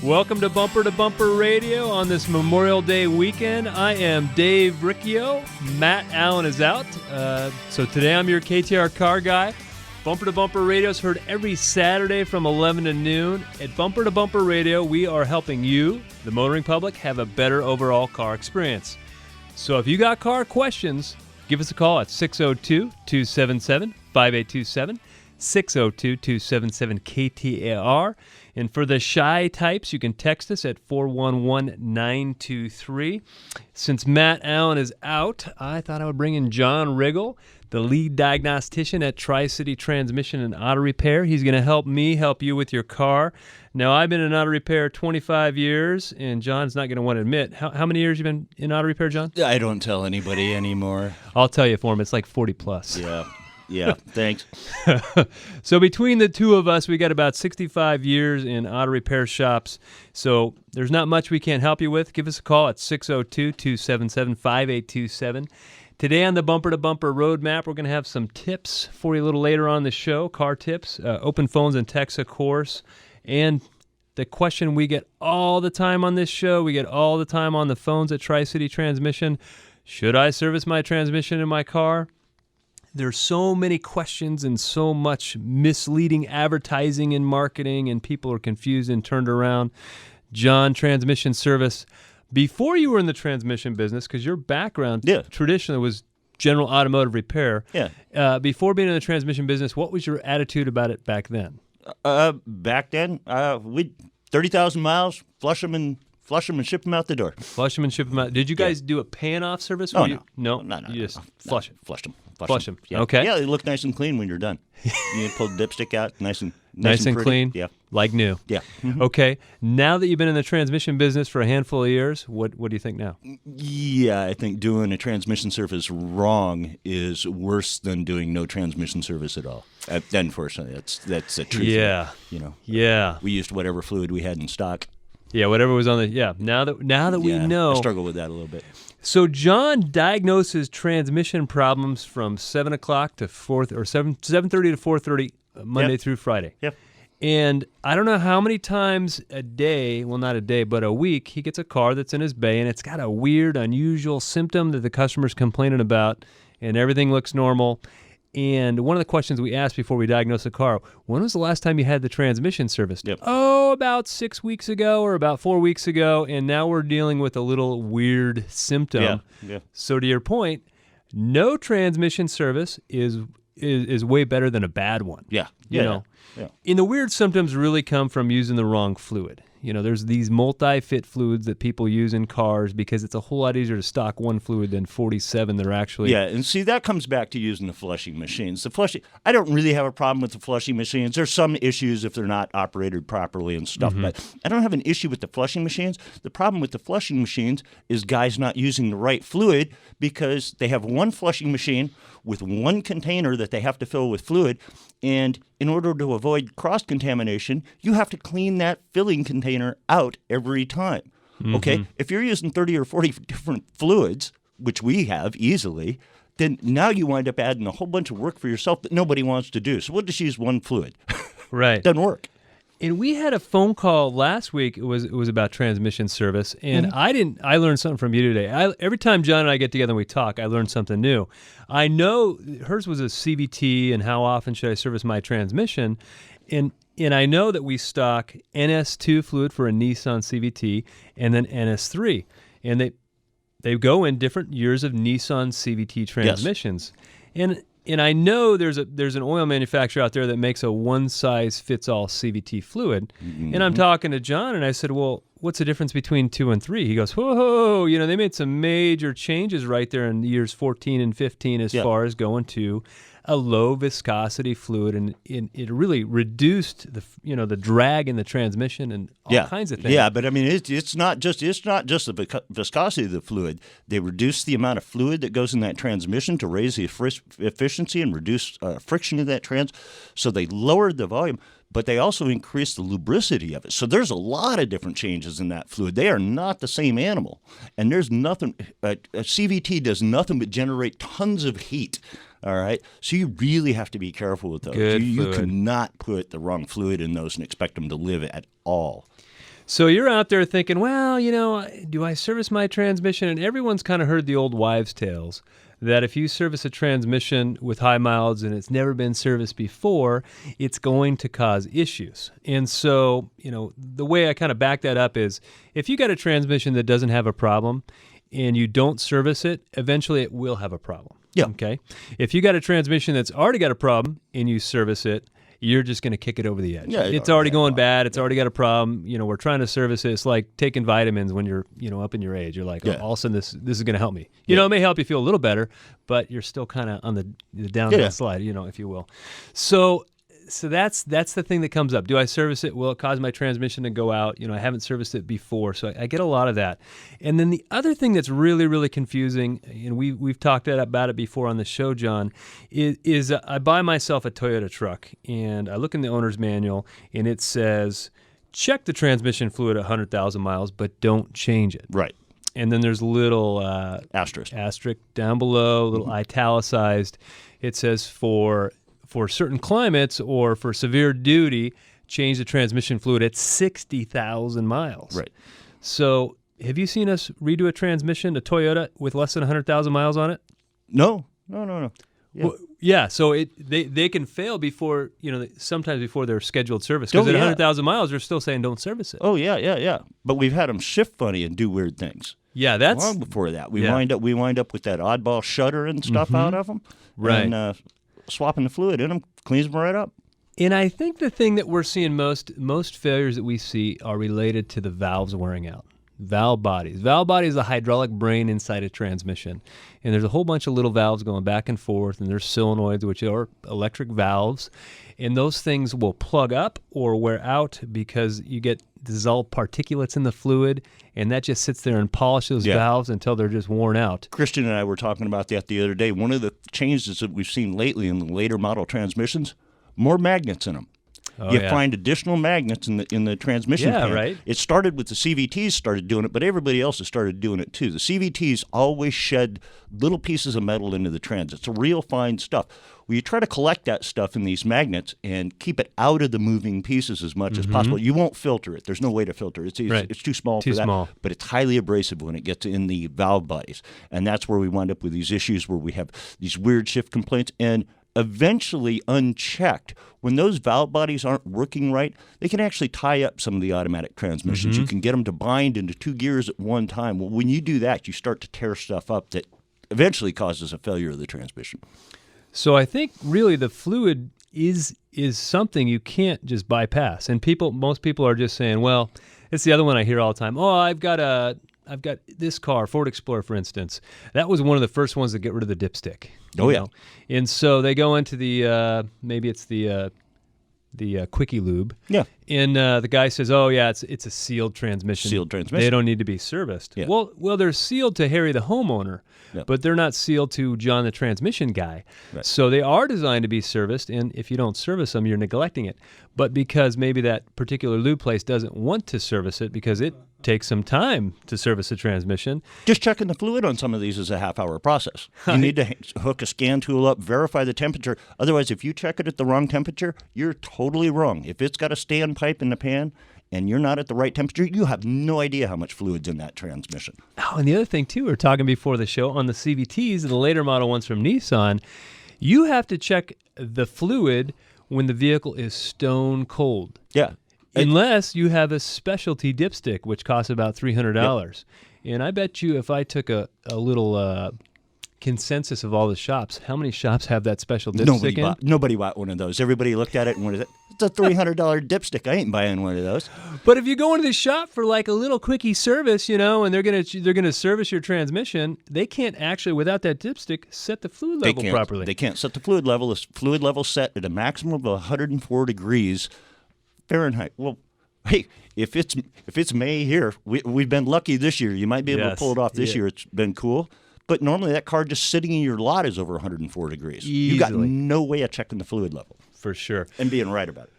Welcome to Bumper Radio on this Memorial Day weekend. I am Dave Riccio. Matt Allen is out. So today I'm your KTR car guy. Bumper to Bumper Radio is heard every Saturday from 11 to noon. At Bumper to Bumper Radio, we are helping you, the motoring public, have a better overall car experience. So if you got car questions, give us a call at 602-277-5827, 602-277-KTAR. And for the shy types, you can text us at 411-923. Since Matt Allen is out, I thought I would bring in Jon Riggle, the lead diagnostician at Tri-City Transmission and Auto Repair. He's going to help you with your car. Now, I've been in auto repair 25 years, and John's not going to want to admit. How many years you been in auto repair, John? I don't tell anybody anymore. I'll tell you for him. It's like 40 plus. Yeah, thanks. So between the two of us, we got about 65 years in auto repair shops. So there's not much we can't help you with. Give us a call at 602-277-5827. Today on the Bumper to Bumper Roadmap, we're going to have some tips for you a little later on in the show, car tips, open phones and texts, of course. And the question we get all the time on this show, we get all the time on the phones at Tri-City Transmission, should I service my transmission in my car? There's so many questions and so much misleading advertising and marketing, and people are confused and turned around. John, transmission service. Before you were in the transmission business, because your background traditionally was general automotive repair. Yeah. Before being in the transmission business, what was your attitude about it back then? Back then, we 30,000 miles, flush them and ship them out the door. Flush them and ship them out. Did you guys do a pan-off service? Oh, No. No. You just flush it. Flush them. Flush them. Yeah. Okay. Yeah, they look nice and clean when you're done. You pull the dipstick out, nice and pretty. clean. Yeah. Like new. Yeah. Mm-hmm. Okay. Now that you've been in the transmission business for a handful of years, what do you think now? Yeah, I think doing a transmission service wrong is worse than doing no transmission service at all. Unfortunately, that's the truth. Yeah. Yeah. We used whatever fluid we had in stock. Yeah, whatever was on the Now that we know, I struggle with that a little bit. So John diagnoses transmission problems from 7 o'clock to 7:30 to 4:30 Monday through Friday. Yep. And I don't know how many times a day, well, not a day, but a week, he gets a car that's in his bay and it's got a weird, unusual symptom that the customer's complaining about, and everything looks normal. And one of the questions we asked before we diagnosed the car, when was the last time you had the transmission serviced? Yep. Oh, about 6 weeks ago or about 4 weeks ago, and now we're dealing with a little weird symptom. Yeah. So to your point, no transmission service is way better than a bad one. Yeah. You know. Yeah. And the weird symptoms really come from using the wrong fluid. There's these multi-fit fluids that people use in cars because it's a whole lot easier to stock one fluid than 47 that are actually... Yeah, and see, that comes back to using the flushing machines. I don't really have a problem with the flushing machines. There's some issues if they're not operated properly and stuff, but I don't have an issue with the flushing machines. The problem with the flushing machines is guys not using the right fluid because they have one flushing machine with one container that they have to fill with fluid, and in order to avoid cross-contamination, you have to clean that filling container out every time. Okay? If you're using 30 or 40 different fluids, which we have easily, then now you wind up adding a whole bunch of work for yourself that nobody wants to do. So we'll just use one fluid. Right. Doesn't work. And we had a phone call last week. It was about transmission service, and I learned something from you today. Every time John and I get together and we talk, I learn something new. I know hers was a CVT, and how often should I service my transmission? And I know that we stock NS2 fluid for a Nissan CVT, and then NS3, and they go in different years of Nissan CVT transmissions, And I know there's an oil manufacturer out there that makes a one-size-fits-all CVT fluid. And I'm talking to John, and I said, well, what's the difference between 2 and 3? He goes, whoa, they made some major changes right there in years 14 and 15 as far as going to a low viscosity fluid, and it really reduced the drag in the transmission and all kinds of things. Yeah, but I mean it's not just the viscosity of the fluid. They reduce the amount of fluid that goes in that transmission to raise the efficiency and reduce friction in that so they lowered the volume, but they also increased the lubricity of it. So there's a lot of different changes in that fluid. They are not the same animal, and there's nothing. A CVT does nothing but generate tons of heat. All right, so you really have to be careful with those. You cannot put the wrong fluid in those and expect them to live at all. So you're out there thinking, well, do I service my transmission? And everyone's kind of heard the old wives' tales that if you service a transmission with high miles and it's never been serviced before, it's going to cause issues. And so, the way I kind of back that up is if you got a transmission that doesn't have a problem and you don't service it, eventually it will have a problem. Yeah. Okay. If you got a transmission that's already got a problem and you service it, you're just going to kick it over the edge. Yeah, it's already going bad. It's already got a problem. We're trying to service it. It's like taking vitamins when you're, up in your age. You're like, all of a sudden this is going to help me. It may help you feel a little better, but you're still kind of on the downhill slide, if you will. So that's the thing that comes up. Do I service it? Will it cause my transmission to go out? I haven't serviced it before, so I get a lot of that. And then the other thing that's really, really confusing, and we've talked about it before on the show, John, is I buy myself a Toyota truck, and I look in the owner's manual, and it says, check the transmission fluid at 100,000 miles, but don't change it. Right. And then there's a little asterisk down below, a little italicized. It says for certain climates or for severe duty, change the transmission fluid at 60,000 miles. Right. So have you seen us redo a transmission, a Toyota, with less than 100,000 miles on it? No. Yeah. So they can fail before, sometimes before their scheduled service. Because at 100,000 miles, they're still saying don't service it. Oh, yeah. But we've had them shift funny and do weird things. Yeah, that's... Long before that. We wind up with that oddball shutter and stuff out of them. Right. And swapping the fluid in them cleans them right up. And I think the thing that we're seeing most failures that we see are related to the valves wearing out. Valve bodies. Valve body is the hydraulic brain inside a transmission. And there's a whole bunch of little valves going back and forth, and there's solenoids, which are electric valves. And those things will plug up or wear out because you get dissolved particulates in the fluid, and that just sits there and polishes those valves until they're just worn out. Christian and I were talking about that the other day. One of the changes that we've seen lately in the later model transmissions, more magnets in them. You find additional magnets in the transmission pan. Right. It started with the CVTs started doing it, but everybody else has started doing it too. The CVTs always shed little pieces of metal into the trans. It's real fine stuff. Well, you try to collect that stuff in these magnets and keep it out of the moving pieces as much as possible. You won't filter it. There's no way to filter it. It's too small for that. But it's highly abrasive when it gets in the valve bodies. And that's where we wind up with these issues where we have these weird shift complaints. And eventually, unchecked, when those valve bodies aren't working right, they can actually tie up some of the automatic transmissions. You can get them to bind into two gears at one time. Well, when you do that, you start to tear stuff up that eventually causes a failure of the transmission. So I think really the fluid is something you can't just bypass. And most people are just saying, well, it's the other one I hear all the time. Oh, I've got this car, Ford Explorer, for instance. That was one of the first ones to get rid of the dipstick. Oh, yeah. And so they go into the, maybe it's the Quickie Lube. Yeah. And the guy says, oh, yeah, it's a sealed transmission. Sealed transmission. They don't need to be serviced. Yeah. Well, they're sealed to Harry the homeowner, but they're not sealed to John the transmission guy. Right. So they are designed to be serviced, and if you don't service them, you're neglecting it. But because maybe that particular lube place doesn't want to service it because it takes some time to service a transmission. Just checking the fluid on some of these is a half-hour process. You need to hook a scan tool up, verify the temperature. Otherwise, if you check it at the wrong temperature, you're totally wrong. If it's got a standpipe in the pan and you're not at the right temperature, you have no idea how much fluid's in that transmission. Oh, and the other thing, too, we were talking before the show, on the CVTs, the later model ones from Nissan, you have to check the fluid when the vehicle is stone cold. Yeah. Unless you have a specialty dipstick, which costs about $300. Yep. And I bet you if I took a little consensus of all the shops, how many shops have that special dipstick Nobody bought one of those. Everybody looked at it and went, it's a $300 dipstick. I ain't buying one of those. But if you go into the shop for like a little quickie service, and they're gonna service your transmission, they can't actually, without that dipstick, set the fluid level properly. They can't set the fluid level. The fluid level set at a maximum of 104 degrees Fahrenheit. Well, hey, if it's May here, we've been lucky this year. You might be able to pull it off this year. It's been cool. But normally that car just sitting in your lot is over 104 degrees. Easily. You got no way of checking the fluid level. For sure. And being right about it.